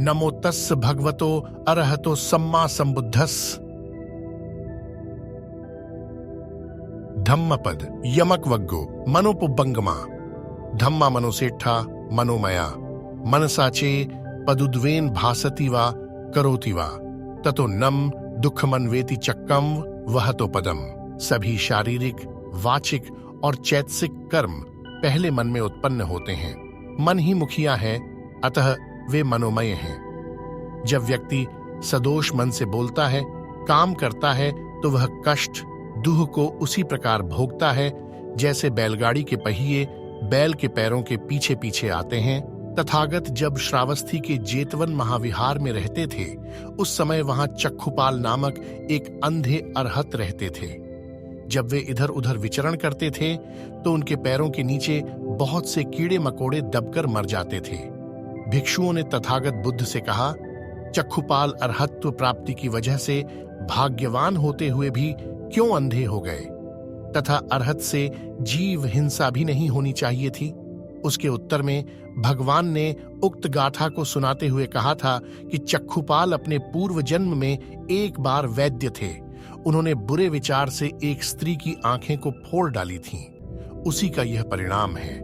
नमो तस् भगवतो अरहतो सम्मा संबुद्धस्। धम्मपद यमक-वग्गो मनोपुब्बंगमा। धम्मा मनोसेठा मनोमया मनसाचे पदुद्वेन भासति वा करोति वा ततो नम दुःखमन्वेति चक्कम वह तो पदम। सभी शारीरिक, वाचिक और चैतसिक कर्म पहले मन में उत्पन्न होते हैं। मन ही मुखिया है, अतः वे मनोमय हैं। जब व्यक्ति सदोष मन से बोलता है, काम करता है, तो वह कष्ट, दुख को उसी प्रकार भोगता है जैसे बैलगाड़ी के पहिए बैल के पैरों के पीछे पीछे आते हैं। तथागत जब श्रावस्ती के जेतवन महाविहार में रहते थे, उस समय वहां चक्षुपाल नामक एक अंधे अरहत रहते थे। जब वे इधर उधर विचरण करते थे तो उनके पैरों के नीचे बहुत से कीड़े मकोड़े दबकर मर जाते थे। भिक्षुओं ने तथागत बुद्ध से कहा, चक्षुपाल अरहत्व प्राप्ति की वजह से भाग्यवान होते हुए भी क्यों अंधे हो गए, तथा अरहत से जीव हिंसा भी नहीं होनी चाहिए थी। उसके उत्तर में भगवान ने उक्त गाथा को सुनाते हुए कहा था कि चक्षुपाल अपने पूर्व जन्म में एक बार वैद्य थे। उन्होंने बुरे विचार से एक स्त्री की आंखें को फोड़ डाली थीं। उसी का यह परिणाम है।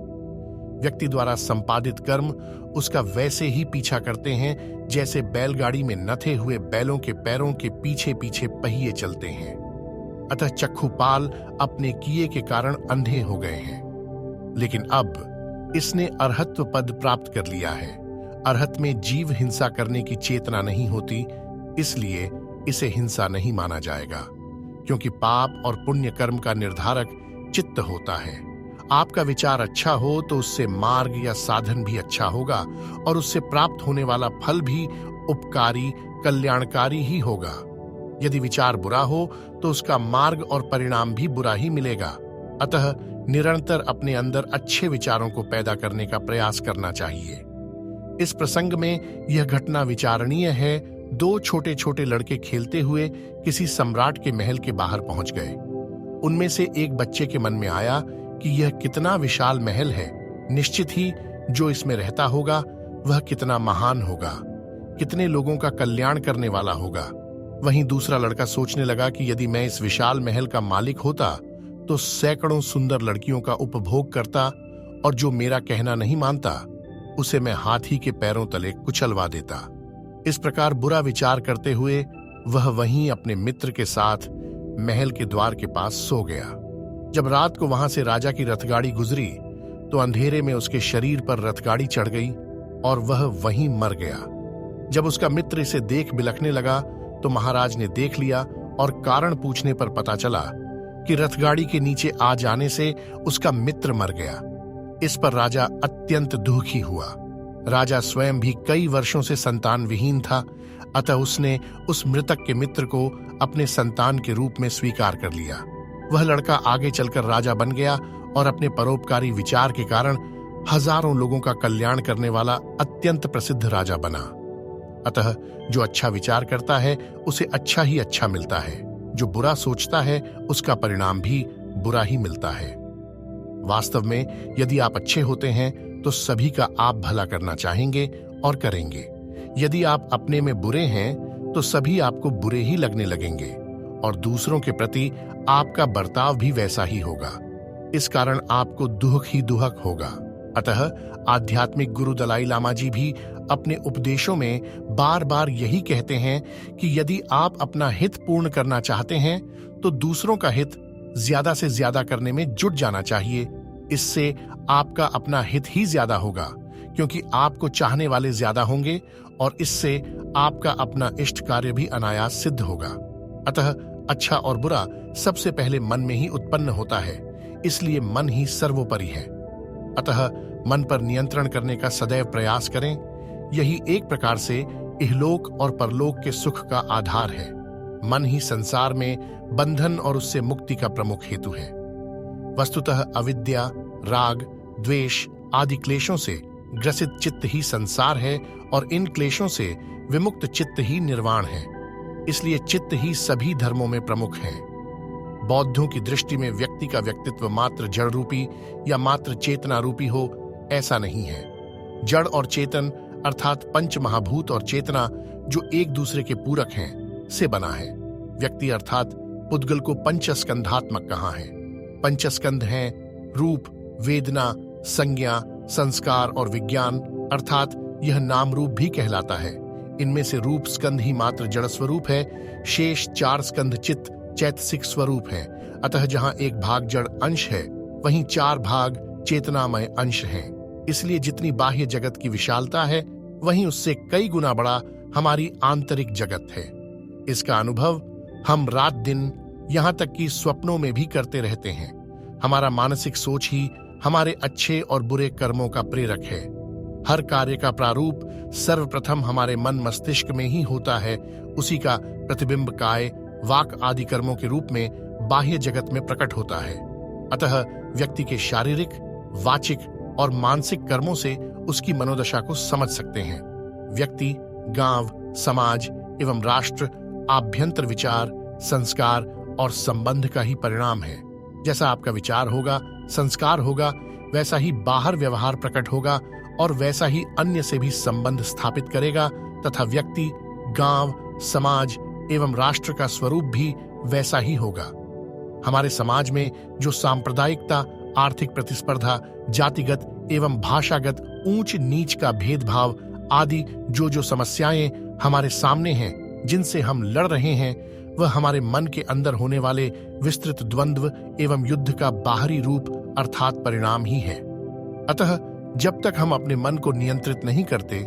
व्यक्ति द्वारा संपादित कर्म उसका वैसे ही पीछा करते हैं जैसे बैलगाड़ी में नथे हुए बैलों के पैरों के पीछे पीछे पहिए चलते हैं। अतः चक्षुपाल अपने किए के कारण अंधे हो गए हैं। लेकिन अब इसने अरहत्व पद प्राप्त कर लिया है। अरहत में जीव हिंसा करने की चेतना नहीं होती, इसलिए इसे हिंसा नहीं माना जाएगा, क्योंकि पाप और पुण्य कर्म का निर्धारक चित्त होता है। आपका विचार अच्छा हो तो उससे मार्ग या साधन भी अच्छा होगा और उससे प्राप्त होने वाला फल भी उपकारी, कल्याणकारी ही होगा। यदि विचार बुरा हो तो उसका मार्ग और परिणाम भी बुरा ही मिलेगा। अतः निरंतर अपने अंदर अच्छे विचारों को पैदा करने का प्रयास करना चाहिए। इस प्रसंग में यह घटना विचारणीय है। दो छोटे छोटे लड़के खेलते हुए किसी सम्राट के महल के बाहर पहुंच गए। उनमें से एक बच्चे के मन में आया कि यह कितना विशाल महल है, निश्चित ही जो इसमें रहता होगा वह कितना महान होगा, कितने लोगों का कल्याण करने वाला होगा। वहीं दूसरा लड़का सोचने लगा कि यदि मैं इस विशाल महल का मालिक होता तो सैकड़ों सुंदर लड़कियों का उपभोग करता और जो मेरा कहना नहीं मानता उसे मैं हाथी के पैरों तले कुचलवा देता। इस प्रकार बुरा विचार करते हुए वह वहीं अपने मित्र के साथ महल के द्वार के पास सो गया। जब रात को वहां से राजा की रथगाड़ी गुजरी तो अंधेरे में उसके शरीर पर रथगाड़ी चढ़ गई और वह वहीं मर गया। जब उसका मित्र इसे देख बिलखने लगा तो महाराज ने देख लिया और कारण पूछने पर पता चला कि रथगाड़ी के नीचे आ जाने से उसका मित्र मर गया। इस पर राजा अत्यंत दुखी हुआ। राजा स्वयं भी कई वर्षों से संतान विहीन था, अतः उसने उस मृतक के मित्र को अपने संतान के रूप में स्वीकार कर लिया। वह लड़का आगे चलकर राजा बन गया और अपने परोपकारी विचार के कारण हजारों लोगों का कल्याण करने वाला अत्यंत प्रसिद्ध राजा बना। अतः जो अच्छा विचार करता है उसे अच्छा ही अच्छा मिलता है, जो बुरा सोचता है उसका परिणाम भी बुरा ही मिलता है। वास्तव में यदि आप अच्छे होते हैं तो सभी का आप भला करना चाहेंगे और करेंगे। यदि आप अपने में बुरे हैं तो सभी आपको बुरे ही लगने लगेंगे और दूसरों के प्रति आपका बर्ताव भी वैसा ही होगा। इस कारण आपको दुख ही दुख होगा। अतः आध्यात्मिक गुरु दलाई लामा जी भी अपने उपदेशों में बार बार यही कहते हैं कि यदि आप अपना हित पूर्ण करना चाहते हैं तो दूसरों का हित ज्यादा से ज्यादा करने में जुट जाना चाहिए। इससे आपका अपना हित ही ज्यादा होगा, क्योंकि आपको चाहने वाले ज्यादा होंगे और इससे आपका अपना इष्ट कार्य भी अनायास सिद्ध होगा। अतः अच्छा और बुरा सबसे पहले मन में ही उत्पन्न होता है, इसलिए मन ही सर्वोपरि है। अतः मन पर नियंत्रण करने का सदैव प्रयास करें। यही एक प्रकार से इहलोक और परलोक के सुख का आधार है। मन ही संसार में बंधन और उससे मुक्ति का प्रमुख हेतु है। वस्तुतः अविद्या, राग, द्वेष आदि क्लेशों से ग्रसित चित्त ही संसार है और इन क्लेशों से विमुक्त चित्त ही निर्वाण है। इसलिए चित्त ही सभी धर्मों में प्रमुख है। बौद्धों की दृष्टि में व्यक्ति का व्यक्तित्व मात्र जड़ रूपी या मात्र चेतना रूपी हो, ऐसा नहीं है। जड़ और चेतन अर्थात पंच महाभूत और चेतना जो एक दूसरे के पूरक हैं से बना है। व्यक्ति अर्थात पुद्गल को पंचस्कंधात्मक कहा है। पंचस्कंध हैं रूप, वेदना, संज्ञा, संस्कार और विज्ञान, अर्थात यह नाम रूप भी कहलाता है। इनमें से रूप स्कंध ही मात्र जड़ स्वरूप है, शेष 4 स्कंध चित्त चैतसिक स्वरूप है। अतः जहां एक भाग जड़ अंश है वहीं 4 भाग चेतनामय अंश हैं। इसलिए जितनी बाह्य जगत की विशालता है वहीं उससे कई गुना बड़ा हमारी आंतरिक जगत है। इसका अनुभव हम रात दिन यहाँ तक कि स्वप्नों में भी करते रहते हैं। हमारा मानसिक सोच ही हमारे अच्छे और बुरे कर्मों का प्रेरक है। हर कार्य का प्रारूप सर्वप्रथम हमारे मन मस्तिष्क में ही होता है। उसी का प्रतिबिंब काय, वाक आदि कर्मों के रूप में बाह्य जगत में प्रकट होता है। अतः व्यक्ति के शारीरिक, वाचिक और मानसिक कर्मों से उसकी मनोदशा को समझ सकते हैं। व्यक्ति, गांव, समाज एवं राष्ट्र आभ्यंतर विचार, संस्कार और संबंध का ही परिणाम है। जैसा आपका विचार होगा, संस्कार होगा, वैसा ही बाहर व्यवहार प्रकट होगा और वैसा ही अन्य से भी संबंध स्थापित करेगा तथा व्यक्ति, गांव, समाज एवं राष्ट्र का स्वरूप भी वैसा ही होगा। हमारे समाज में जो सांप्रदायिकता, आर्थिक प्रतिस्पर्धा, जातिगत एवं भाषागत ऊंच नीच का भेदभाव आदि जो समस्याएं हमारे सामने हैं, जिनसे हम लड़ रहे हैं, वह हमारे मन के अंदर होने वाले विस्तृत द्वंद्व एवं युद्ध का बाहरी रूप अर्थात परिणाम ही है। अतः जब तक हम अपने मन को नियंत्रित नहीं करते,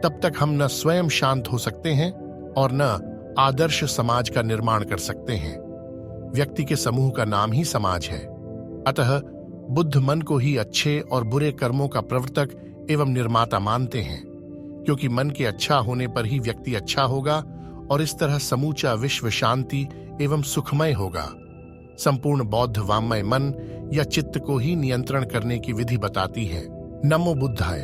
तब तक हम न स्वयं शांत हो सकते हैं और न आदर्श समाज का निर्माण कर सकते हैं। व्यक्ति के समूह का नाम ही समाज है। अतः बुद्ध मन को ही अच्छे और बुरे कर्मों का प्रवर्तक एवं निर्माता मानते हैं, क्योंकि मन के अच्छा होने पर ही व्यक्ति अच्छा होगा और इस तरह समूचा विश्व शांति एवं सुखमय होगा। संपूर्ण बौद्ध वाङ्मय मन या चित्त को ही नियंत्रण करने की विधि बताती है। नमो बुद्धाय।